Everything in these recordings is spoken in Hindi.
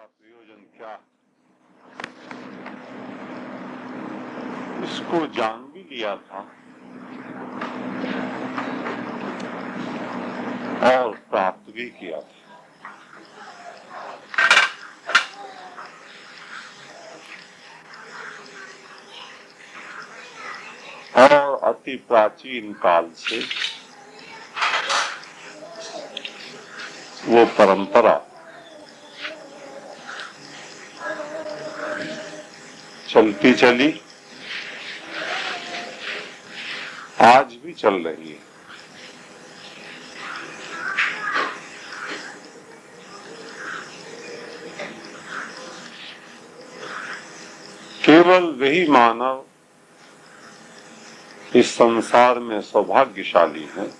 का प्रयोजन क्या है, इसको जान भी लिया था और प्राप्त भी किया था। और अति प्राचीन काल से वो परंपरा चलती चली, आज भी चल रही है। केवल वही मानव इस संसार में सौभाग्यशाली हैं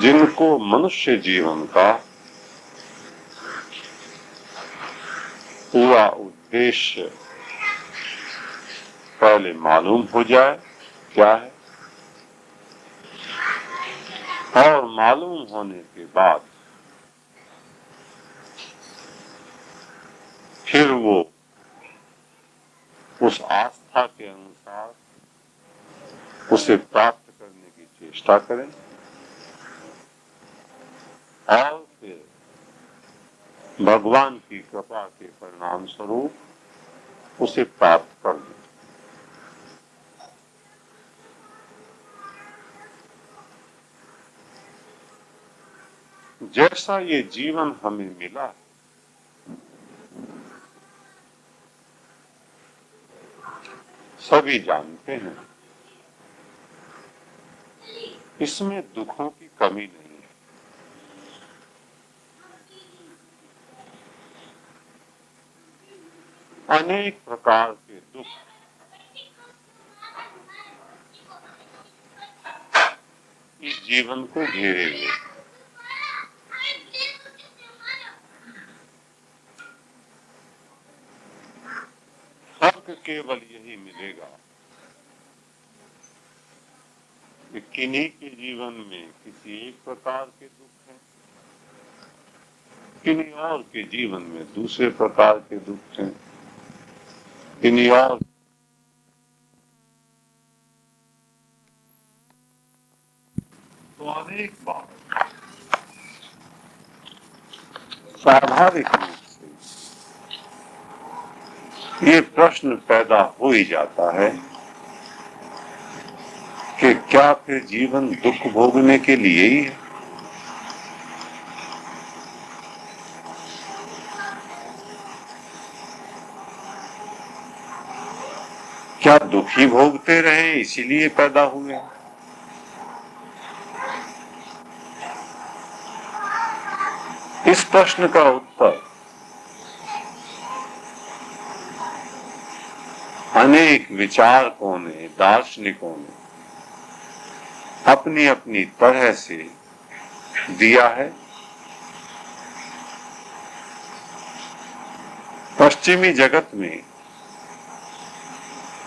जिनको मनुष्य जीवन का पूरा उद्देश्य पहले मालूम हो जाए क्या है, और मालूम होने के बाद फिर वो उस आस्था के अनुसार उसे प्राप्त करने की चेष्टा करें और फिर भगवान की कृपा के परिणाम स्वरूप उसे प्राप्त कर लें। जैसा ये जीवन हमें मिला, सभी जानते हैं, इसमें दुखों की कमी नहीं है। अनेक प्रकार के दुख इस जीवन को घेरे हुए। फर्क केवल यही मिलेगा कि किन्हीं के जीवन में किसी एक प्रकार के दुख हैं, किन्हीं और के जीवन में दूसरे प्रकार के दुख हैं, किन्हीं और तो अनेक बार स्वाभाविक रूप से ये प्रश्न पैदा हो ही जाता है कि क्या फिर जीवन दुख भोगने के लिए ही है? क्या दुखी भोगते रहे इसीलिए पैदा हुए? इस प्रश्न का उत्तर अनेक विचारकों ने, दार्शनिकों ने अपनी अपनी तरह से दिया है। पश्चिमी जगत में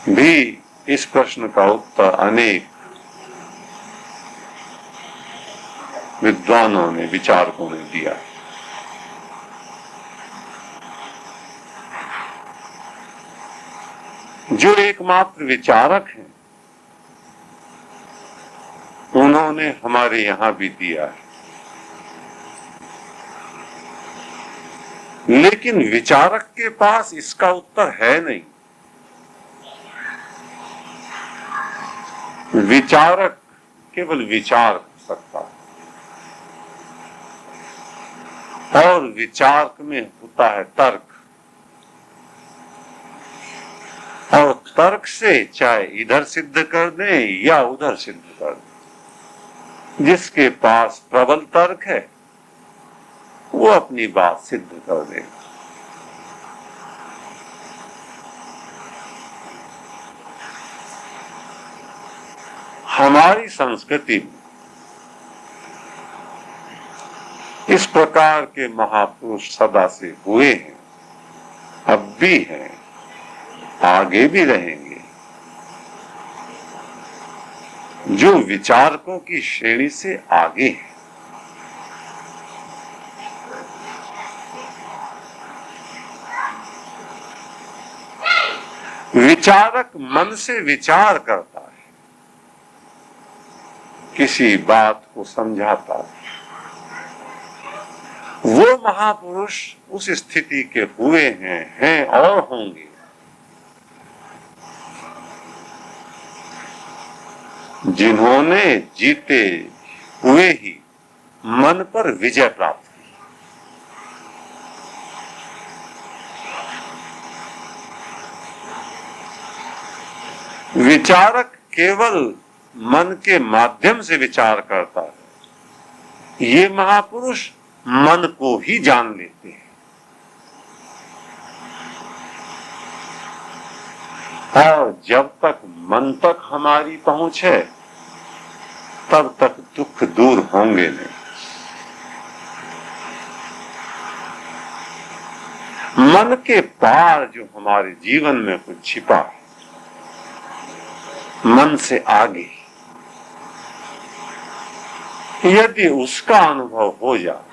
भी इस प्रश्न का उत्तर अनेक विद्वानों ने, विचारकों ने दिया है। जो एकमात्र विचारक हैं उन्होंने हमारे यहां भी दिया है, लेकिन विचारक के पास इसका उत्तर है नहीं। विचारक केवल विचार कर सकता है और विचार में होता है तर्क, और तर्क से चाहे इधर सिद्ध कर दें या उधर सिद्ध कर दें, जिसके पास प्रबल तर्क है वो अपनी बात सिद्ध कर देगा। हमारी संस्कृति में इस प्रकार के महापुरुष सदा से हुए हैं, अब भी हैं, आगे भी रहेंगे, जो विचारकों की श्रेणी से आगे हैं। विचारक मन से विचार करता है, किसी बात को समझाता है। वो महापुरुष उस स्थिति के हुए हैं और होंगे जिन्होंने जीते हुए ही मन पर विजय प्राप्त की। विचारक केवल मन के माध्यम से विचार करता है। ये महापुरुष मन को ही जान लेते हैं और जब तक मन तक हमारी पहुंच है तब तक दुख दूर होंगे नहीं। मन के पार जो हमारे जीवन में कुछ छिपा है, मन से आगे, यदि उसका अनुभव हो जाए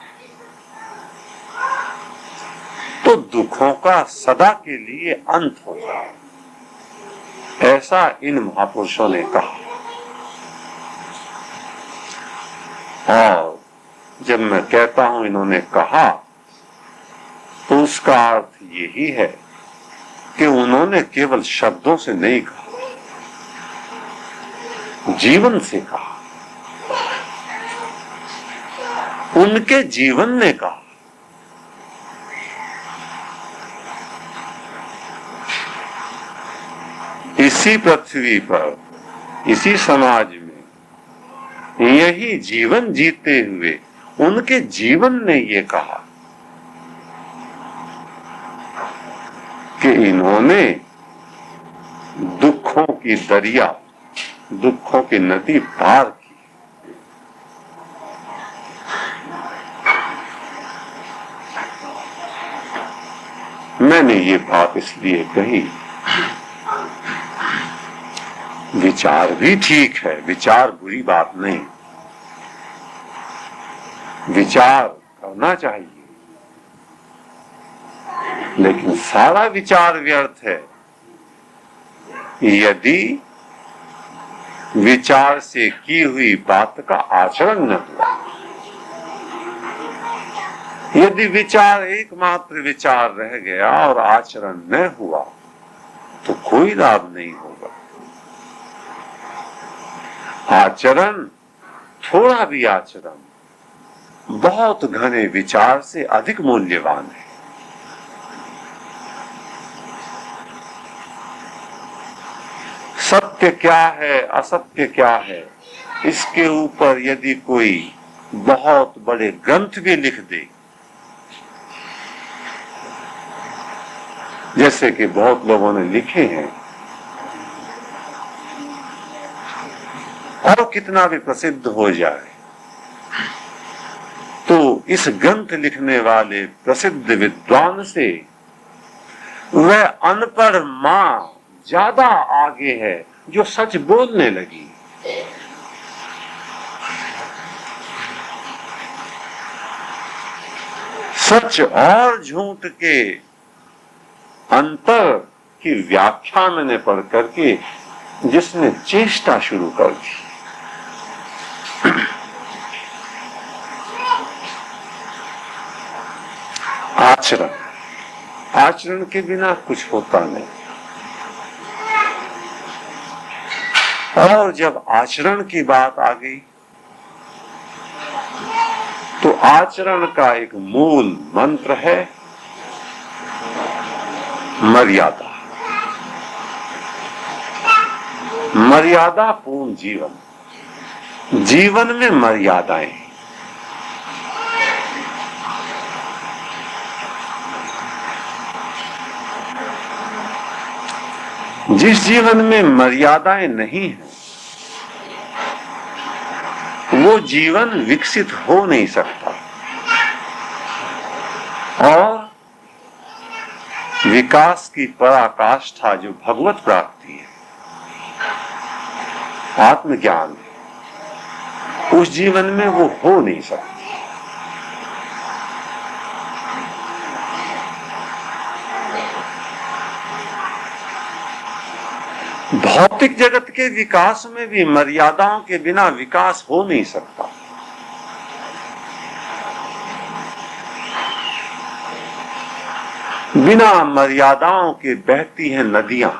तो दुखों का सदा के लिए अंत हो जाए, ऐसा इन महापुरुषों ने कहा। और जब मैं कहता हूं इन्होंने कहा तो उसका अर्थ यही है कि उन्होंने केवल शब्दों से नहीं कहा, जीवन से कहा, उनके जीवन ने कहा। इसी पृथ्वी पर, इसी समाज में यही जीवन जीते हुए उनके जीवन ने ये कहा कि इन्होंने दुखों की दरिया, दुखों की नदी पार की। मैंने ये बात इसलिए कही, विचार भी ठीक है, विचार बुरी बात नहीं, विचार करना चाहिए, लेकिन सारा विचार व्यर्थ है यदि विचार से की हुई बात का आचरण न हुआ। यदि विचार एकमात्र विचार रह गया और आचरण न हुआ तो कोई लाभ नहीं होगा। आचरण, थोड़ा भी आचरण बहुत घने विचार से अधिक मूल्यवान है। सत्य क्या है, असत्य क्या है, इसके ऊपर यदि कोई बहुत बड़े ग्रंथ भी लिख दे, जैसे कि बहुत लोगों ने लिखे हैं, और कितना भी प्रसिद्ध हो जाए, तो इस ग्रंथ लिखने वाले प्रसिद्ध विद्वान से वह अनपढ़ मां ज्यादा आगे है जो सच बोलने लगी। सच और झूठ के अंतर की व्याख्या मैंने पढ़ करके जिसने चेष्टा शुरू कर दी, आचरण, आचरण के बिना कुछ होता नहीं। और जब आचरण की बात आ गई तो आचरण का एक मूल मंत्र है मर्यादा। मर्यादा पूर्ण जीवन, जीवन में मर्यादाएं। जिस जीवन में मर्यादाएं नहीं है वो जीवन विकसित हो नहीं सकता और विकास की पराकाष्ठा जो भगवत प्राप्ति है, आत्मज्ञान है, उस जीवन में वो हो नहीं सकती। भौतिक जगत के विकास में भी मर्यादाओं के बिना विकास हो नहीं सकता। बिना मर्यादाओं के बहती हैं नदियां,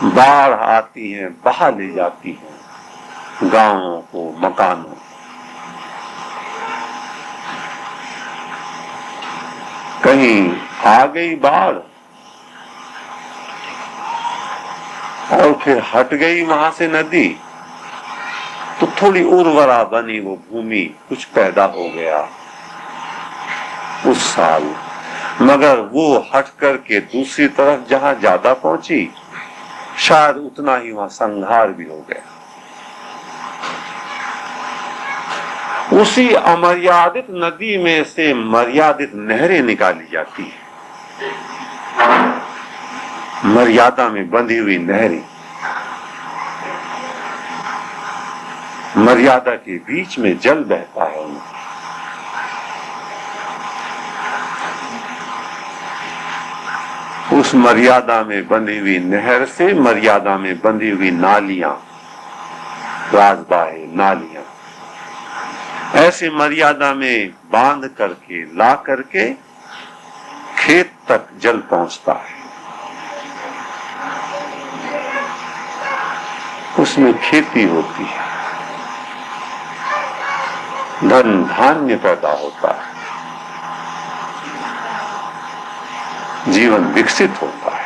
बाढ़ आती है बहा ले जाती है गांवों को, मकानों। कहीं आ गई बाढ़ और फिर हट गई वहां से नदी, तो थोड़ी उर्वरा बनी वो भूमि, कुछ पैदा हो गया उस साल, मगर वो हट करके दूसरी तरफ जहां ज्यादा पहुंची, शायद उतना ही वहां संहार भी हो गया। उसी अमर्यादित नदी में से मर्यादित नहरें निकाली जाती है, मर्यादा में बंधी हुई नहरें, मर्यादा के बीच में जल बहता है उनका। उस मर्यादा में बंधी हुई नहर से मर्यादा में बंधी हुई नालियां, राजबाहे, नालियां, ऐसे मर्यादा में बांध करके ला करके खेत तक जल पहुंचता है। उसमें खेती होती है, धन धान्य पैदा होता है, जीवन विकसित होता है।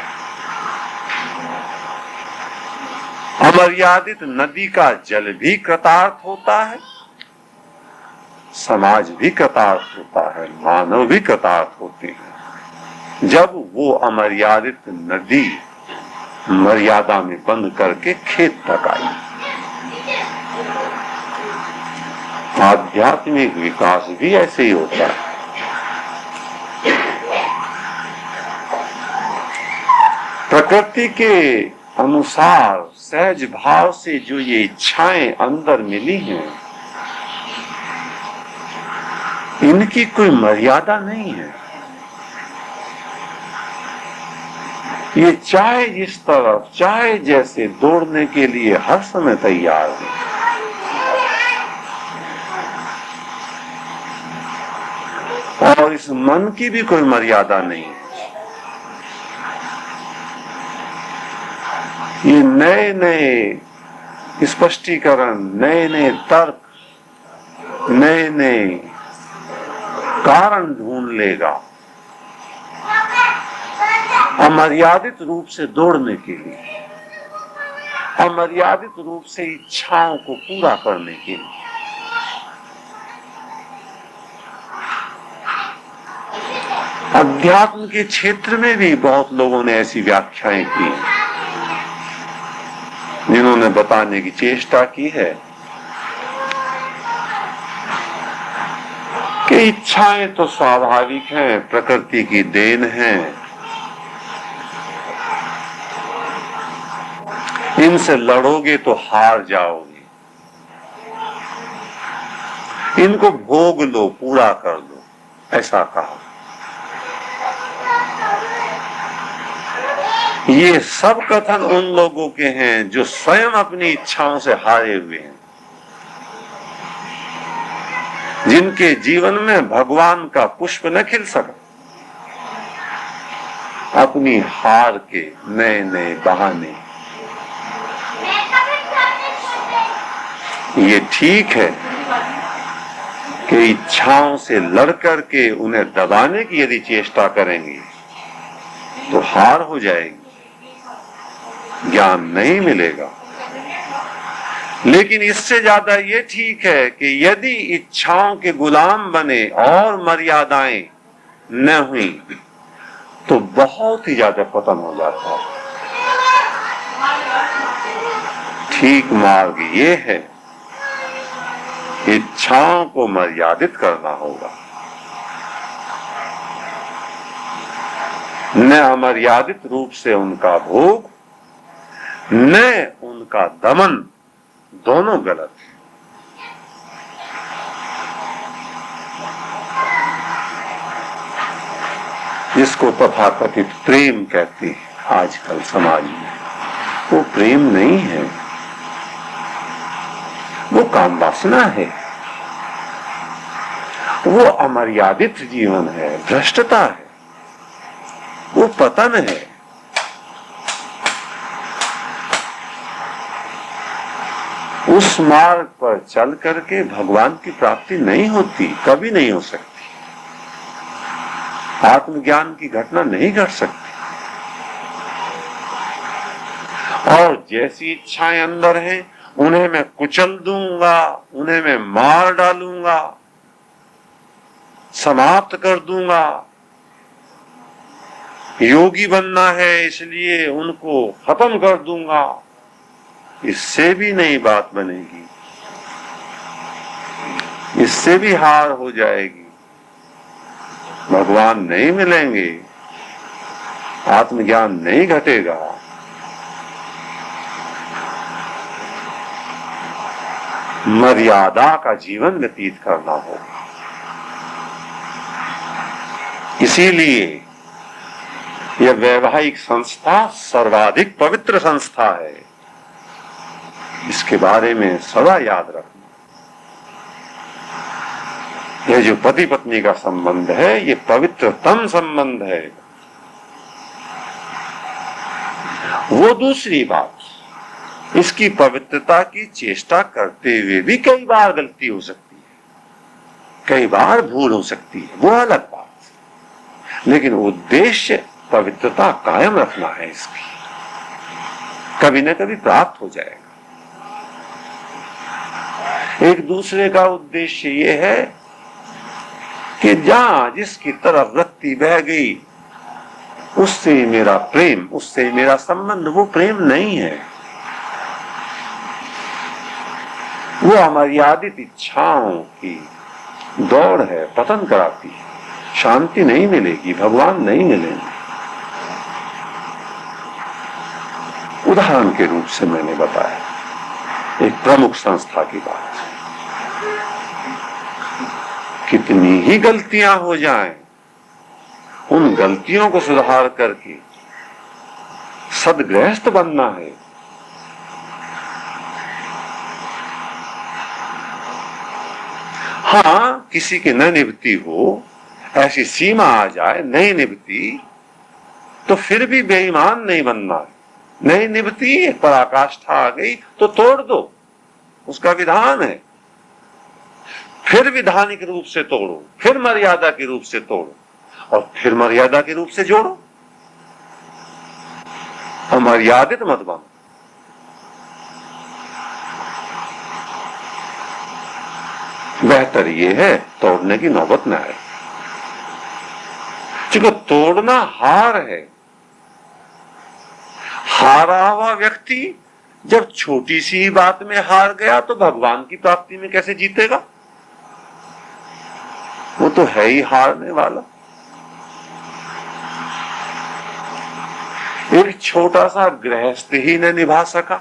अमर्यादित नदी का जल भी कृतार्थ होता है, समाज भी कृतार्थ होता है, मानव भी कृतार्थ होते हैं जब वो अमर्यादित नदी मर्यादा में बंद करके खेत तक आई। आध्यात्मिक विकास भी ऐसे ही होता है। प्रकृति के अनुसार सहज भाव से जो ये इच्छाएं अंदर मिली हैं, इनकी कोई मर्यादा नहीं है। ये चाहे जिस तरफ, चाहे जैसे दौड़ने के लिए हर समय तैयार है। और इस मन की भी कोई मर्यादा नहीं है। ये नए नए स्पष्टीकरण, नए नए तर्क, नए नए कारण ढूंढ लेगा अमर्यादित रूप से दौड़ने के लिए, अमर्यादित रूप से इच्छाओं को पूरा करने के लिए। अध्यात्म के क्षेत्र में भी बहुत लोगों ने ऐसी व्याख्याएं की जिन्होंने बताने की चेष्टा की है कि इच्छाएं तो स्वाभाविक हैं, प्रकृति की देन है, इनसे लड़ोगे तो हार जाओगे, इनको भोग लो, पूरा कर लो, ऐसा कहा। ये सब कथन उन लोगों के हैं जो स्वयं अपनी इच्छाओं से हारे हुए हैं, जिनके जीवन में भगवान का पुष्प न खिल सका, अपनी हार के नए नए बहाने। ये ठीक है कि इच्छाओं से लड़ करके उन्हें दबाने की यदि चेष्टा करेंगे तो हार हो जाएगी, ज्ञान नहीं मिलेगा। लेकिन इससे ज्यादा ये ठीक है कि यदि इच्छाओं के गुलाम बने और मर्यादाएं न हुई तो बहुत ही ज्यादा पतन हो जाता है। ठीक मार्ग ये है, इच्छाओं को मर्यादित करना होगा, न अमर्यादित रूप से उनका भोग, न उनका दमन, दोनों गलत है। जिसको तथाकथित प्रेम कहते हैं, आजकल समाज में, वो प्रेम नहीं है, वो काम वासना है, वो अमर्यादित जीवन है, भ्रष्टता है, वो पतन है। उस मार्ग पर चल करके भगवान की प्राप्ति नहीं होती, कभी नहीं हो सकती। आत्मज्ञान की घटना नहीं घट सकती। और जैसी इच्छाएं अंदर हैं, उन्हें मैं कुचल दूंगा, उन्हें मैं मार डालूंगा, समाप्त कर दूंगा। योगी बनना है इसलिए उनको खत्म कर दूंगा, इससे भी नहीं बात बनेगी, इससे भी हार हो जाएगी। भगवान नहीं मिलेंगे, आत्मज्ञान नहीं घटेगा। मर्यादा का जीवन व्यतीत करना होगा। इसीलिए यह वैवाहिक संस्था सर्वाधिक पवित्र संस्था है, इसके बारे में सदा याद रखना। यह जो पति पत्नी का संबंध है, ये पवित्रतम संबंध है। वो दूसरी बात, इसकी पवित्रता की चेष्टा करते हुए भी कई बार गलती हो सकती है, कई बार भूल हो सकती है, वो अलग बात। लेकिन उद्देश्य पवित्रता कायम रखना है इसकी, कभी न कभी प्राप्त हो जाएगा। एक दूसरे का उद्देश्य ये है कि जहां जिसकी तरफ वृत्ति बह गई, उससे मेरा प्रेम, उससे मेरा संबंध, वो प्रेम नहीं है, वो अमर्यादित इच्छाओं की दौड़ है, पतन कराती है। शांति नहीं मिलेगी, भगवान नहीं मिलेंगे। उदाहरण के रूप से मैंने बताया एक प्रमुख संस्था की बात। कितनी ही गलतियां हो जाएं, उन गलतियों को सुधार करके सद्गृहस्थ बनना है। हाँ, किसी की न निभती हो, ऐसी सीमा आ जाए नहीं निभती, तो फिर भी बेईमान नहीं बनना है। नहीं निभती, पराकाष्ठा आ गई तो तोड़ दो, उसका विधान है। फिर विधानिक रूप से तोड़ो, फिर मर्यादा के रूप से तोड़ो, और फिर मर्यादा के रूप से जोड़ो। अमर्यादित मत बनो। बेहतर ये है तोड़ने की नौबत न आए, क्योंकि तोड़ना हार है। हारा हुआ व्यक्ति जब छोटी सी बात में हार गया तो भगवान की प्राप्ति में कैसे जीतेगा? वो तो है ही हारने वाला। एक छोटा सा गृहस्थ ही न निभा सका,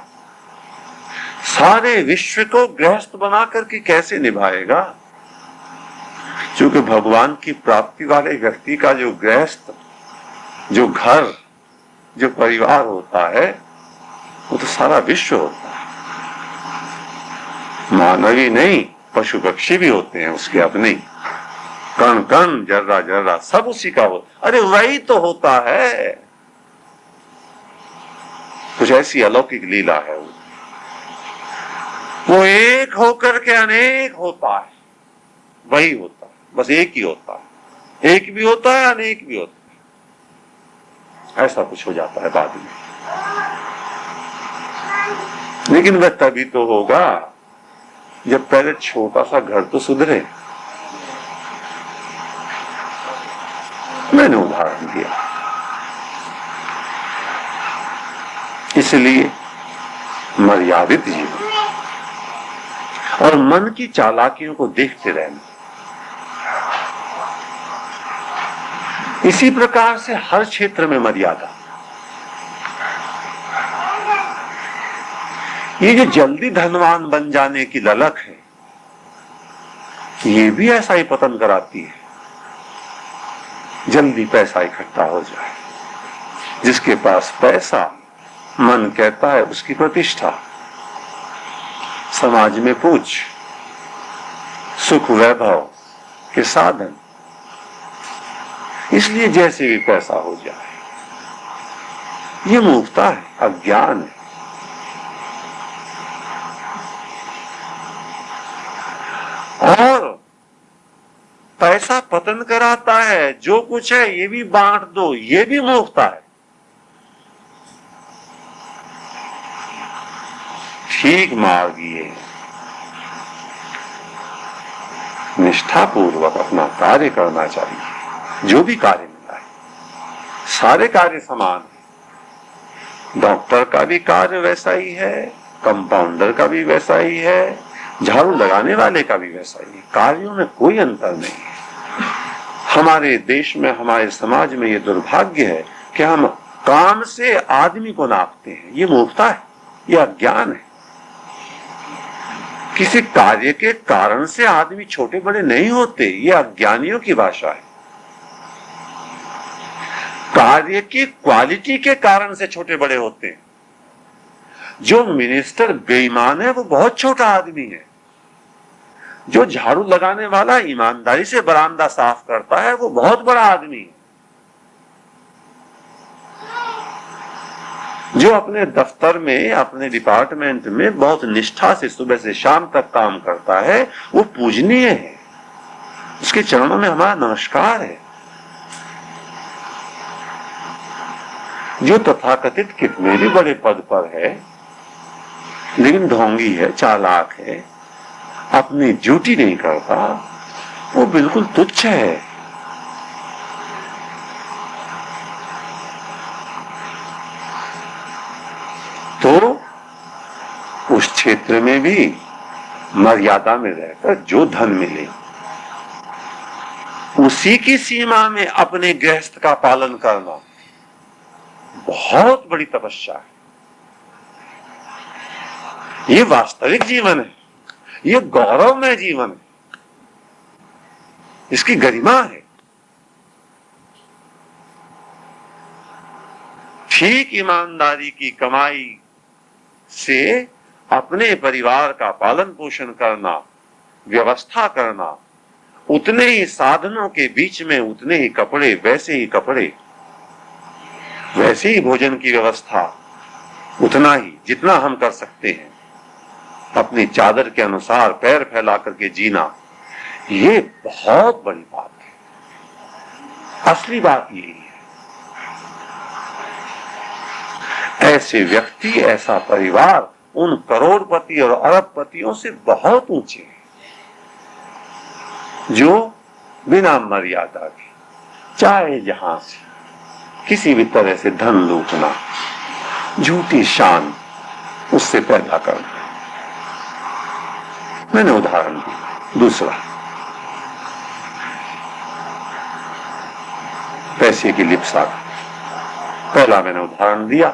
सारे विश्व को गृहस्थ बना करके कैसे निभाएगा? क्योंकि भगवान की प्राप्ति वाले व्यक्ति का जो गृहस्थ, जो घर, जो परिवार होता है, वो तो सारा विश्व होता है। मानवी नहीं, पशु पक्षी भी होते हैं उसके अपने, कण कण, जर्रा जर्रा, सब उसी का हो। अरे वही तो होता है। कुछ ऐसी अलौकिक लीला है वो एक होकर के अनेक होता है, वही होता है, बस एक ही होता है। एक भी होता है, अनेक भी होता है, ऐसा कुछ हो जाता है बाद में। लेकिन वह तभी तो होगा जब पहले छोटा सा घर तो सुधरे। मैंने उदाहरण दिया। इसलिए मर्यादित जीवन और मन की चालाकियों को देखते रहना। इसी प्रकार से हर क्षेत्र में मर्यादा। ये जो जल्दी धनवान बन जाने की ललक है, ये भी ऐसा ही पतन कराती है। जल्दी पैसा इकट्ठा हो जाए, जिसके पास पैसा, मन कहता है उसकी प्रतिष्ठा, समाज में पूछ, सुख वैभव के साधन, इसलिए जैसे भी पैसा हो जाए, ये मूर्खता है, अज्ञान है। और पैसा पतन कराता है, जो कुछ है ये भी बांट दो, ये भी मूर्खता है। ठीक मार्ग ये निष्ठापूर्वक अपना कार्य करना चाहिए। जो भी कार्य मिला है, सारे कार्य समान है। डॉक्टर का भी कार्य वैसा ही है, कंपाउंडर का भी वैसा ही है, झाड़ू लगाने वाले का भी वैसा ही है। कार्यों में कोई अंतर नहीं है। हमारे देश में, हमारे समाज में ये दुर्भाग्य है कि हम काम से आदमी को नापते हैं। ये मूर्खता है, ये अज्ञान है। किसी कार्य के कारण से आदमी छोटे बड़े नहीं होते, ये अज्ञानियों की भाषा है। कार्य की क्वालिटी के कारण से छोटे बड़े होते हैं। जो मिनिस्टर बेईमान है वो बहुत छोटा आदमी है। जो झाड़ू लगाने वाला ईमानदारी से बरामदा साफ करता है वो बहुत बड़ा आदमी है। जो अपने दफ्तर में, अपने डिपार्टमेंट में बहुत निष्ठा से सुबह से शाम तक काम करता है वो पूजनीय है। उसके चरणों में हमारा नमस्कार है। जो तथाकथित कितने भी बड़े पद पर है लेकिन ढोंगी है, चालाक है, अपनी ड्यूटी नहीं करता, वो बिल्कुल तुच्छ है। तो उस क्षेत्र में भी मर्यादा में रहकर जो धन मिले उसी की सीमा में अपने गृहस्थ का पालन करना बहुत बड़ी तपस्या है। ये वास्तविक जीवन है, ये गौरवमय जीवन है, इसकी गरिमा है। ठीक ईमानदारी की कमाई से अपने परिवार का पालन पोषण करना, व्यवस्था करना, उतने ही साधनों के बीच में उतने ही कपड़े, वैसे ही कपड़े, वैसे ही भोजन की व्यवस्था, उतना ही जितना हम कर सकते हैं, अपनी चादर के अनुसार पैर फैला करके जीना, ये बहुत बड़ी बात है। असली बात यही है। ऐसे व्यक्ति, ऐसा परिवार उन करोड़पति और अरबपतियों से बहुत ऊंचे हैं जो बिना मर्यादा के चाहे जहां से किसी भी तरह से धन लूटना, झूठी शान उससे पैदा करना। मैंने उदाहरण दिया। दूसरा, पैसे की लिप्सा। पहला मैंने उदाहरण दिया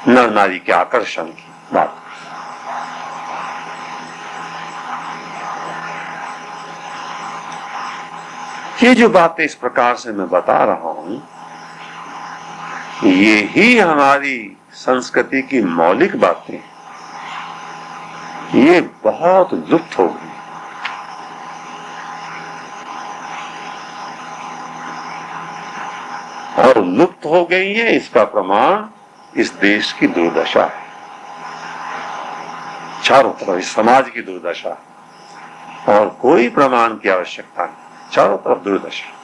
नर नारी के आकर्षण की बात। ये जो बातें इस प्रकार से मैं बता रहा हूं, ये ही हमारी संस्कृति की मौलिक बातें, ये बहुत लुप्त हो गई। और लुप्त हो गई है, इसका प्रमाण इस देश की दुर्दशा है। चारों तरफ इस समाज की दुर्दशा है और कोई प्रमाण की आवश्यकता नहीं। चारों तरफ दुर्दशा।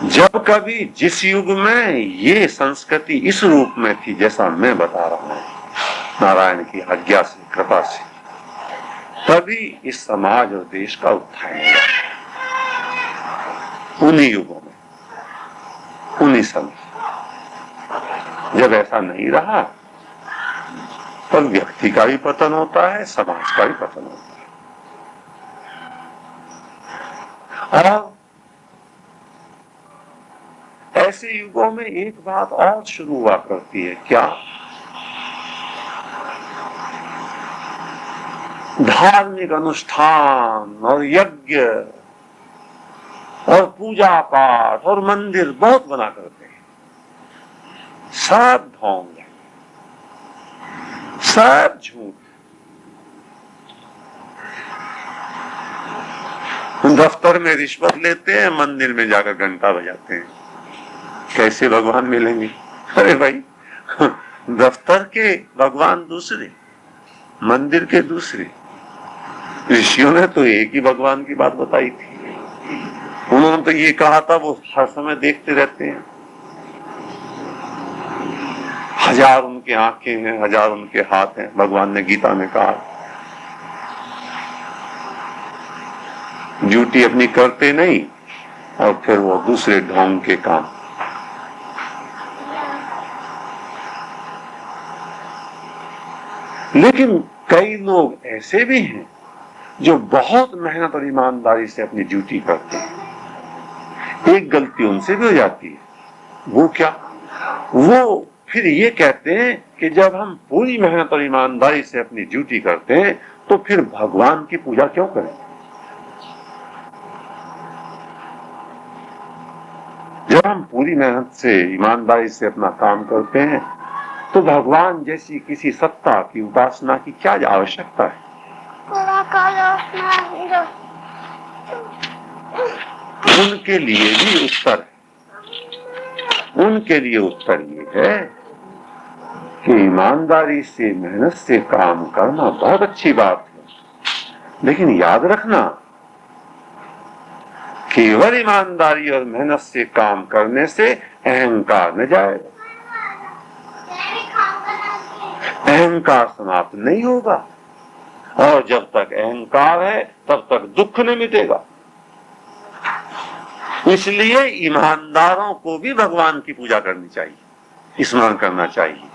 जब कभी जिस युग में ये संस्कृति इस रूप में थी जैसा मैं बता रहा हूं, नारायण की आज्ञा से, कृपा से, तभी इस समाज और देश का उत्थान हुआ। उन्हीं युगों में, उन्हीं समय। जब ऐसा नहीं रहा तब व्यक्ति का भी पतन होता है, समाज का भी पतन होता है। और ऐसे युगों में एक बात और शुरू हुआ करती है। क्या? धार्मिक अनुष्ठान और यज्ञ और पूजा पाठ और मंदिर बहुत बना करते हैं, सब ढोंग है, सब झूठ। दफ्तर में रिश्वत लेते हैं, मंदिर में जाकर घंटा बजाते हैं, कैसे भगवान मिलेंगे? अरे भाई, दफ्तर के भगवान दूसरे, मंदिर के दूसरे। ऋषियों ने तो एक ही भगवान की बात बताई थी। उन्होंने तो ये कहा था, वो हर समय देखते रहते हैं, हजार उनके आंखें हैं, हजार उनके हाथ हैं, भगवान ने गीता में कहा। ड्यूटी अपनी करते नहीं और फिर वो दूसरे ढोंग के काम। लेकिन कई लोग ऐसे भी हैं जो बहुत मेहनत और ईमानदारी से अपनी ड्यूटी करते हैं। एक गलती उनसे भी हो जाती है, वो क्या? वो फिर ये कहते हैं कि जब हम पूरी मेहनत और ईमानदारी से अपनी ड्यूटी करते हैं तो फिर भगवान की पूजा क्यों करें? जब हम पूरी मेहनत से ईमानदारी से अपना काम करते हैं तो भगवान जैसी किसी सत्ता की उपासना की क्या आवश्यकता है? उनके लिए भी उत्तर है। उनके लिए उत्तर ये है कि ईमानदारी से, मेहनत से काम करना बहुत अच्छी बात है, लेकिन याद रखना, केवल ईमानदारी और मेहनत से काम करने से अहंकार न जाएगा, अहंकार समाप्त नहीं होगा, और जब तक अहंकार है तब तक दुख नहीं मिटेगा। इसलिए ईमानदारों को भी भगवान की पूजा करनी चाहिए, स्मरण करना चाहिए,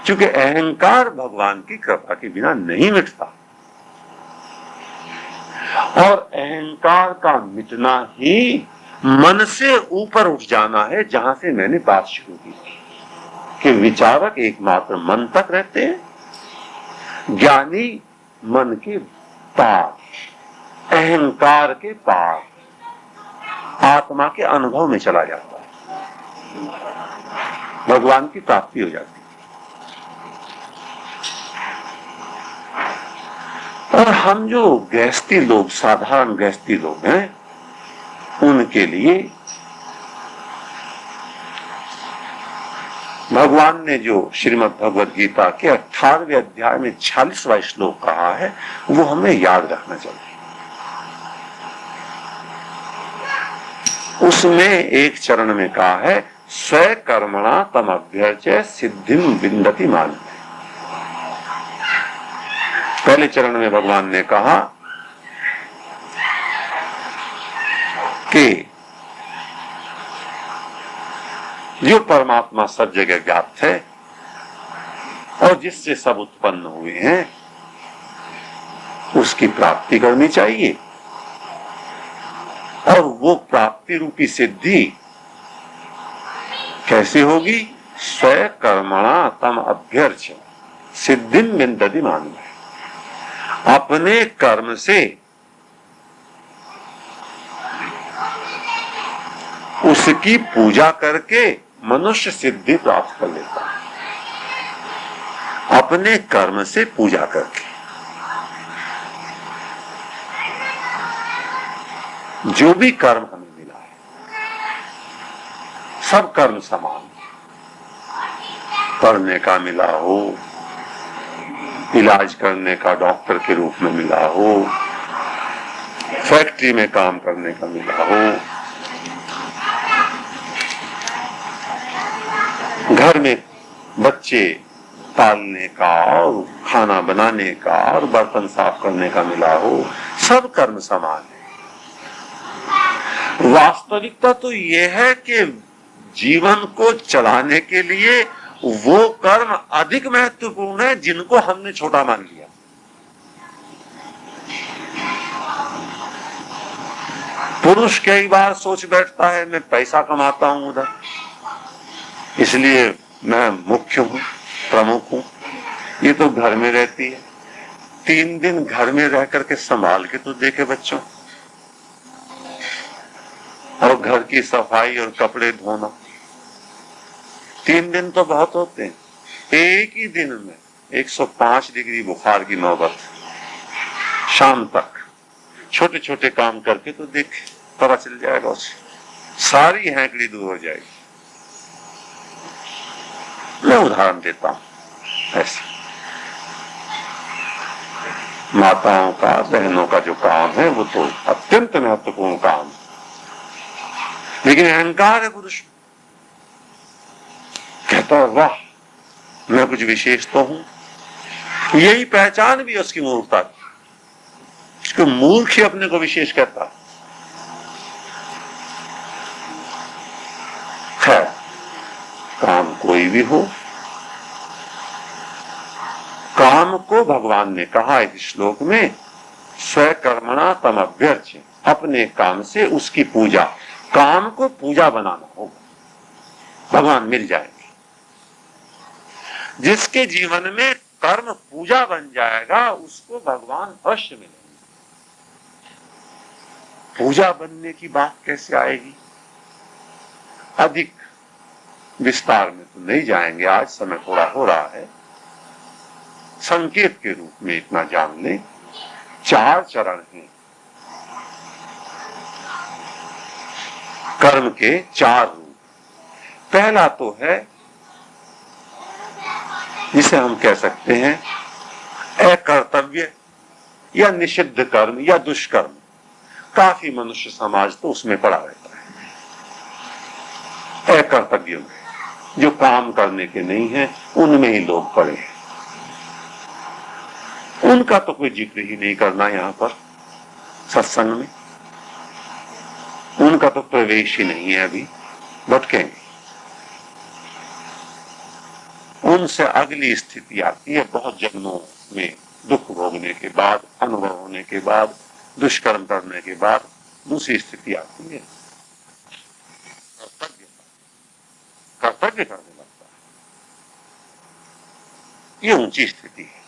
क्योंकि अहंकार भगवान की कृपा के बिना नहीं मिटता, और अहंकार का मिटना ही मन से ऊपर उठ जाना है, जहां से मैंने बात शुरू की थी कि विचारक एकमात्र मन तक रहते हैं, ज्ञानी मन के पार, अहंकार के पार, आत्मा के अनुभव में चला जाता है, भगवान की प्राप्ति हो जाती है। और हम जो गृहस्थी लोग, साधारण गृहस्थी लोग हैं, उनके लिए भगवान ने जो श्रीमद् भगवद गीता के 18वें अध्याय में 46वां श्लोक कहा है, वो हमें याद रखना चाहिए। उसमें एक चरण में कहा है, स्वकर्मणा तमभ्यर्च्य सिद्धिं विन्दति मानव। पहले चरण में भगवान ने कहा कि जो परमात्मा सब जगह व्याप्त है और जिससे सब उत्पन्न हुए हैं, उसकी प्राप्ति करनी चाहिए, और वो प्राप्ति रूपी सिद्धि कैसे होगी? स्वकर्मणा तम अभ्यर्च्य सिद्धिं विन्दति मानव। अपने कर्म से उसकी पूजा करके मनुष्य सिद्धि प्राप्त कर लेता है, अपने कर्म से पूजा करके। जो भी कर्म हमें मिला है, सब कर्म समान, पढ़ने का मिला हो, इलाज करने का डॉक्टर के रूप में मिला हो, फैक्ट्री में काम करने का मिला हो, घर में बच्चे पालने का और खाना बनाने का और बर्तन साफ करने का मिला हो, सब कर्म समान है। वास्तविकता तो यह है कि जीवन को चलाने के लिए वो कर्म अधिक महत्वपूर्ण है जिनको हमने छोटा मान लिया। पुरुष कई बार सोच बैठता है, मैं पैसा कमाता हूं उधर, इसलिए मैं मुख्य हूं, प्रमुख हूं, ये तो घर में रहती है, 3 दिन घर में रह करके संभाल के तो देखे बच्चों, और घर की सफाई और कपड़े धोना। 3 दिन तो बहुत होते हैं, एक ही दिन में 105 डिग्री बुखार की नौबत, शाम तक छोटे छोटे काम करके तो देख, पता चल जाएगा उसे, सारी हैंकड़ी दूर हो जाएगी। मैं उदाहरण देता हूं ऐसे, माताओं का, बहनों का जो काम है वो तो अत्यंत महत्वपूर्ण काम, लेकिन अहंकार है पुरुष, कहता है वाह मैं कुछ विशेष तो हूं। यही पहचान भी उसकी मूर्खता की, उसको मूर्ख ही अपने को विशेष कहता है। खैर, काम कोई भी हो, काम को भगवान ने कहा इस श्लोक में, स्वकर्मणा तम अभ्यर्च्य, अपने काम से उसकी पूजा, काम को पूजा बनाना होगा, भगवान मिल जाएंगे। जिसके जीवन में कर्म पूजा बन जाएगा उसको भगवान अवश्य मिलेंगे। पूजा बनने की बात कैसे आएगी, अधिक विस्तार में तो नहीं जाएंगे, आज समय थोड़ा हो रहा है। संकेत के रूप में इतना जान लें, 4 चरण हैं कर्म के, 4 रूप। पहला तो है जिसे हम कह सकते हैं अकर्तव्य या निषिद्ध कर्म या दुष्कर्म। काफी मनुष्य समाज तो उसमें पड़ा रहता है, अकर्तव्य में, जो काम करने के नहीं है उनमें ही लोग पड़े हैं। उनका तो कोई जिक्र ही नहीं करना यहां पर सत्संग में, उनका तो प्रवेश ही नहीं है, अभी भटकेंगे। उनसे अगली स्थिति आती है बहुत जन्मों में, दुख भोगने के बाद, अनुभव होने के बाद, दुष्कर्म करने के बाद दूसरी स्थिति आती है कर्तव्य करने लगता है। ये ऊंची स्थिति है,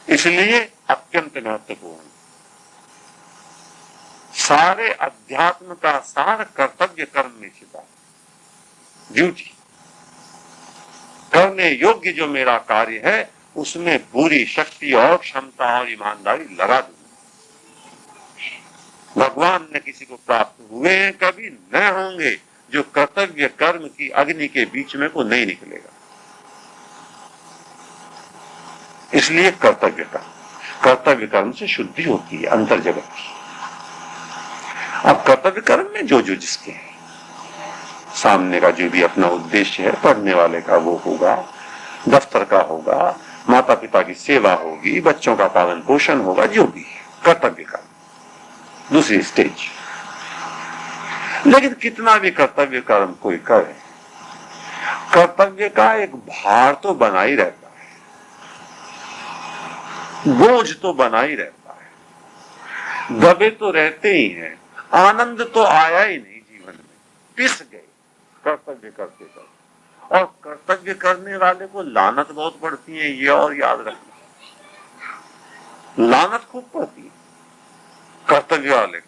इसलिए अत्यंत महत्वपूर्ण। सारे अध्यात्म का सार कर्तव्य कर्म में छिपा, ड्यूटी करने योग्य जो मेरा कार्य है उसमें पूरी शक्ति और क्षमता और ईमानदारी लगा दूंगा। भगवान ने किसी को प्राप्त हुए हैं, कभी न होंगे जो कर्तव्य कर्म की अग्नि के बीच में को नहीं निकलेगा। इसलिए कर्तव्य कर्म से शुद्धि होती है अंतर जगत की। अब कर्तव्य कर्म में जो जो जिसके हैं, सामने का जो भी अपना उद्देश्य है, पढ़ने वाले का वो होगा, दफ्तर का होगा, माता पिता की सेवा होगी, बच्चों का पालन पोषण होगा, जो भी कर्तव्य का दूसरी स्टेज। लेकिन कितना भी कर्तव्य कर्म कोई करे, कर्तव्य का एक भार तो बना ही रहता है, बोझ तो बना ही रहता है, दबे तो रहते ही हैं, आनंद तो आया ही नहीं जीवन में, पिस गए कर्तव्य करते करते। और कर्तव्य करने वाले को लानत बहुत पड़ती है, ये और याद रखना, लानत खूब पड़ती है कर्तव्य वाले को।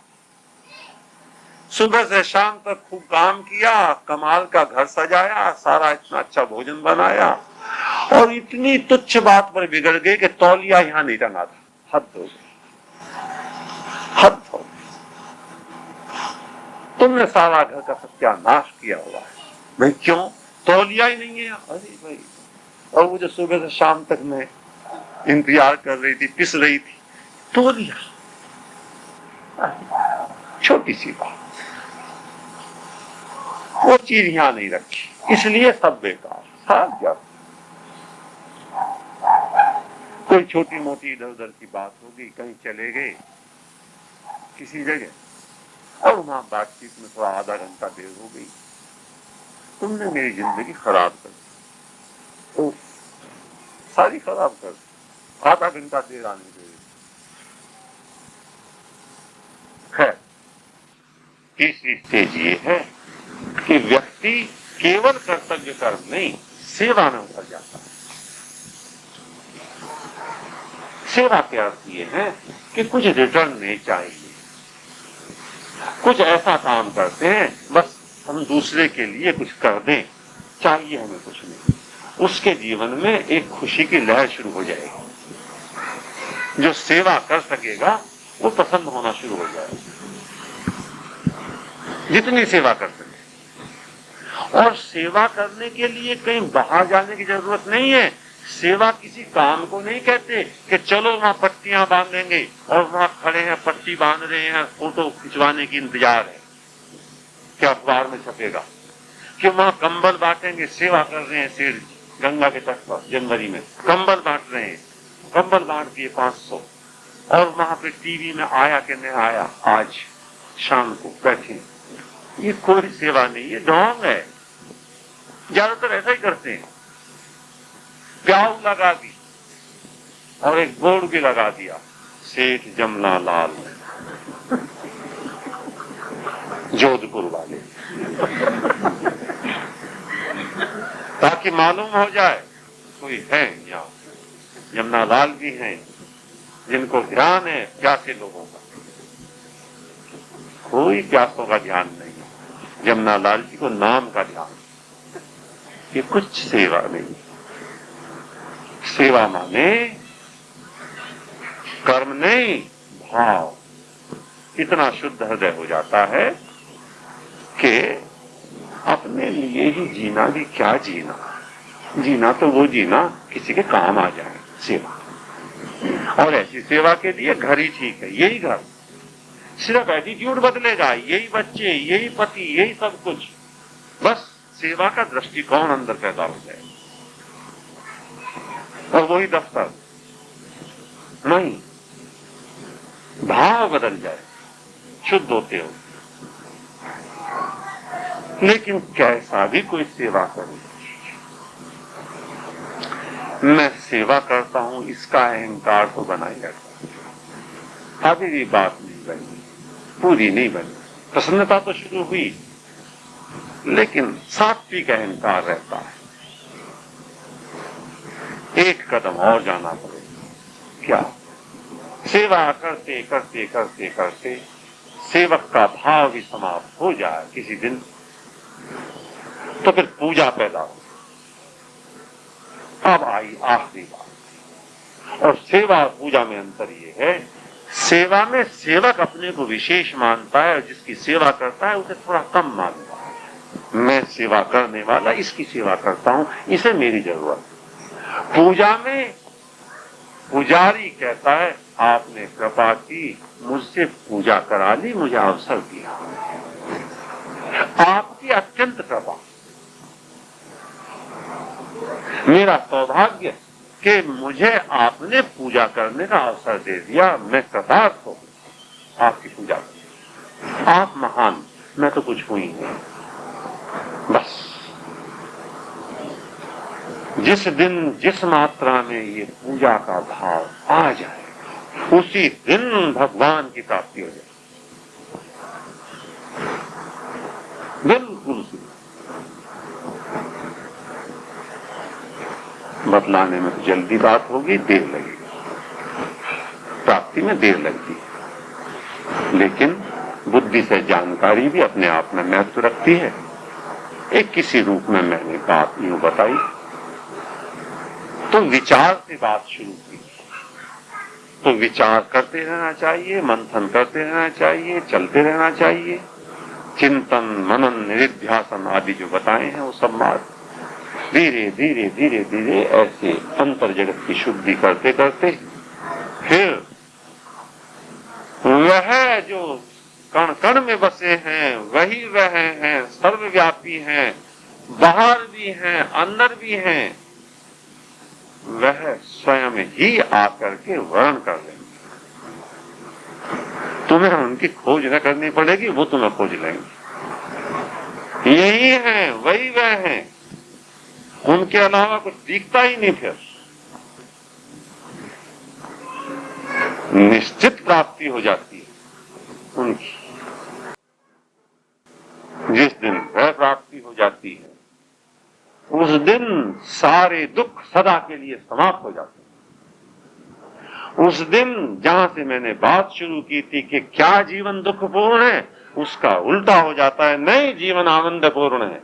सुबह से शाम तक खूब काम किया, कमाल का घर सजाया, सारा इतना अच्छा भोजन बनाया, और इतनी तुच्छ बात पर बिगड़ गए कि तौलिया यहां नहीं टंगा था। हद हो गई, हद हो गई। तुमने सारा घर का सत्यानाश किया हुआ है। भाई क्यों? तौलिया ही नहीं है। अरे भाई, और वो जो सुबह से शाम तक मैं इंतजार कर रही थी, पिस रही थी, तौलिया, छोटी सी बात, वो चीज यहां नहीं रखी, इसलिए सब बेकार। सब जब कोई छोटी मोटी इधर उधर की बात होगी, कहीं चले गए किसी जगह, और वहां बातचीत में थोड़ा आधा घंटा देर हो गई, तुमने मेरी जिंदगी खराब कर दी, तो सारी खराब कर दी, आधा घंटा देर आने गई। खैर, तीसरी स्टेज ये है कि व्यक्ति केवल कर्तव्य कर्म नहीं, सेवा में उतर जाता है। सेवा के अर्थ ये है कि कुछ रिटर्न नहीं चाहिए, कुछ ऐसा काम करते हैं बस हम दूसरे के लिए कुछ कर दें, चाहिए हमें कुछ नहीं, उसके जीवन में एक खुशी की लहर शुरू हो जाएगी। जो सेवा कर सकेगा वो प्रसन्न होना शुरू हो जाएगा, जितनी सेवा कर सके। और सेवा करने के लिए कहीं बाहर जाने की जरूरत नहीं है। सेवा किसी काम को नहीं कहते कि चलो वहां पट्टियां बांधेंगे और वहां खड़े हैं, पट्टी बांध रहे हैं, फोटो खिंचवाने की इंतजार है कि अखबार में छपेगा, कि वहां कंबल बांटेंगे, सेवा कर रहे हैं सेठ गंगा के तट पर जनवरी में कंबल बांट रहे हैं, कंबल बांट दिए 500, और वहां पे टीवी में आया कि नहीं आया आज शाम को बैठे। ये कोई सेवा नहीं, ये ढोंग है। ज्यादातर ऐसा ही करते हैं। प्याऊ लगा दी और एक बोर्ड भी लगा दिया, सेठ जमना लाल जोधपुर वाले, ताकि मालूम हो जाए कोई है यहाँ, जमना लाल भी हैं जिनको ध्यान है प्यासे लोगों का। कोई प्यासों का ध्यान नहीं, जमना लाल जी को नाम का ध्यान। ये कुछ सेवा नहीं। सेवा माने कर्म नहीं, भाव। इतना शुद्ध हृदय हो जाता है कि अपने लिए ही जीना भी क्या जीना, जीना तो वो जीना किसी के काम आ जाए, सेवा। और ऐसी सेवा के लिए घर ही ठीक है, यही घर, सिर्फ एटीट्यूड बदलेगा, यही बच्चे, यही पति, यही सब कुछ, बस सेवा का दृष्टिकोण अंदर पैदा हो जाए और वही दफ्तर नहीं, भाव बदल जाए शुद्ध होते हो। लेकिन कैसा भी कोई सेवा करे, मैं सेवा करता हूं इसका अहंकार तो बना ही रहता। अभी भी बात नहीं बनी, पूरी नहीं बनी, प्रसन्नता तो शुरू हुई लेकिन सात्विक अहंकार रहता है। एक कदम और जाना पड़ेगा। क्या? सेवा करते करते करते करते सेवक का भाव भी समाप्त हो जाए किसी दिन, तो फिर पूजा पैदा हो। अब आई आखिरी बात। और सेवा और पूजा में अंतर ये है, सेवा में सेवक अपने को विशेष मानता है और जिसकी सेवा करता है उसे थोड़ा कम मानता है। मैं सेवा करने वाला इसकी सेवा करता हूं, इसे मेरी जरूरत। पूजा में पुजारी कहता है आपने कृपा की, मुझसे पूजा करा ली, मुझे अवसर दिया, आपकी अत्यंत कृपा, मेरा सौभाग्य कि मुझे आपने पूजा करने का अवसर दे दिया, मैं कृतार्थ हूं आपकी पूजा कर। आप महान, मैं तो कुछ हुई नहीं। बस जिस दिन जिस मात्रा में ये पूजा का भाव आ जाए, उसी दिन भगवान की प्राप्ति हो जाए। बिल्कुल बतलाने में तो जल्दी बात होगी, देर लगेगी, प्राप्ति में देर लगती है, लेकिन बुद्धि से जानकारी भी अपने आप में महत्व रखती है। एक किसी रूप में मैंने बात यूं बताई तो विचार से बात शुरू की, तो विचार करते रहना चाहिए, मंथन करते रहना चाहिए, चलते रहना चाहिए। चिंतन, मनन, निधिध्यासन आदि जो बताए हैं वो सब मार्ग धीरे धीरे धीरे धीरे ऐसे अंतर जगत की शुद्धि करते करते फिर वह जो कण कण में बसे हैं वही वह हैं, सर्वव्यापी हैं, बाहर भी हैं, अंदर भी हैं, वह स्वयं ही आकर के वर्ण कर लेंगे। तुम्हें उनकी खोज न करनी पड़ेगी, वो तुम्हें खोज लेंगे। यही है, वही वह है, उनके अलावा कुछ दिखता ही नहीं। फिर निश्चित प्राप्ति हो जाती है उनकी। जिस दिन वह प्राप्ति हो जाती है उस दिन सारे दुख सदा के लिए समाप्त हो जाते हैं। उस दिन जहां से मैंने बात शुरू की थी कि क्या जीवन दुखपूर्ण है, उसका उल्टा हो जाता है। नहीं, जीवन आनंदपूर्ण है।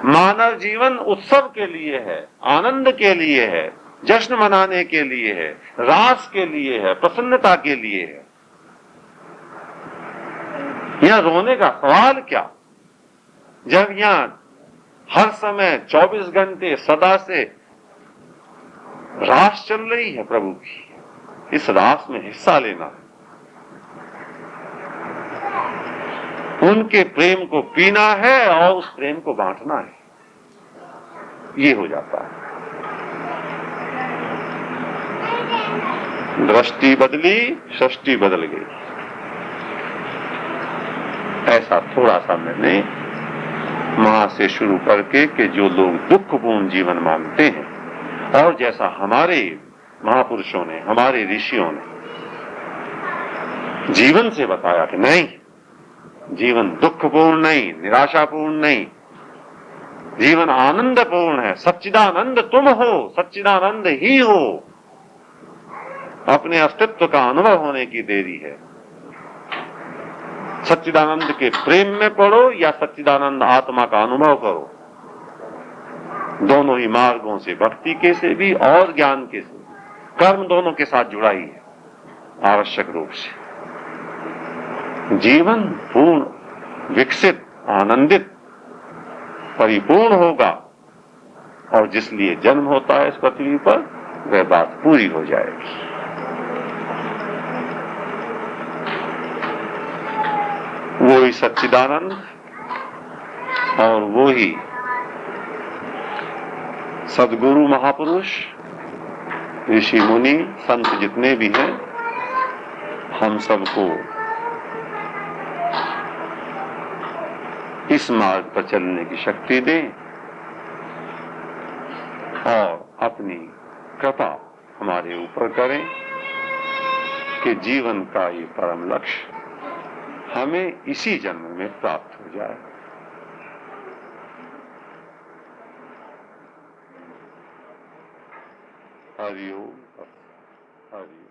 मानव जीवन उत्सव के लिए है, आनंद के लिए है, जश्न मनाने के लिए है, रास के लिए है, प्रसन्नता के लिए है। यहां रोने का सवाल क्या, जब यहां हर समय 24 घंटे सदा से रास चल रही है प्रभु की। इस रास में हिस्सा लेना है, उनके प्रेम को पीना है और उस प्रेम को बांटना है। ये हो जाता है। दृष्टि बदली, सृष्टि बदल गई। ऐसा थोड़ा सा मैंने वहां से शुरू करके कि जो लोग दुखपूर्ण जीवन मानते हैं, और जैसा हमारे महापुरुषों ने, हमारे ऋषियों ने जीवन से बताया कि नहीं, जीवन दुखपूर्ण नहीं, निराशापूर्ण नहीं, जीवन आनंदपूर्ण है। सच्चिदानंद तुम हो, सच्चिदानंद ही हो। अपने अस्तित्व का अनुभव होने की देरी है। सच्चिदानंद के प्रेम में पड़ो या सच्चिदानंद आत्मा का अनुभव करो, दोनों ही मार्गों से, भक्ति के से भी और ज्ञान के से, कर्म दोनों के साथ जुड़ा ही है आवश्यक रूप से। जीवन पूर्ण, विकसित, आनंदित, परिपूर्ण होगा, और जिस लिए जन्म होता है इस पृथ्वी पर, वह बात पूरी हो जाएगी। वो ही सच्चिदानंद और वो ही सद्गुरु महापुरुष, ऋषि मुनि, संत जितने भी हैं, हम सबको इस मार्ग पर चलने की शक्ति दें और अपनी कृपा हमारे ऊपर करें कि जीवन का ये परम लक्ष्य हमें इसी जन्म में प्राप्त हो जाए। हरि ओम, हरि।